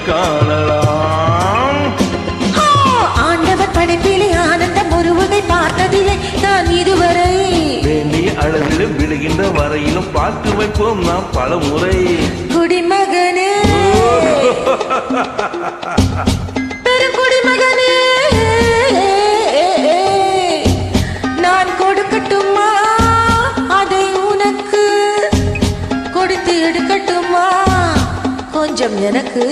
காணலாம். ஆண்டவர் படைப்பிலே ஆனந்தம் ஒருவகை பார்த்ததில்லை நான் இதுவரை. வேண்டிய அளவிலும் விடுகின்ற வரையிலும் பார்த்து வைப்போம் நாம் பல முறை. குடிமகனே பெருங்குடிமகனே, நான் கொடுக்கட்டுமா அதை உனக்கு, கொடுத்து எடுக்கட்டுமா கொஞ்சம் எனக்கு?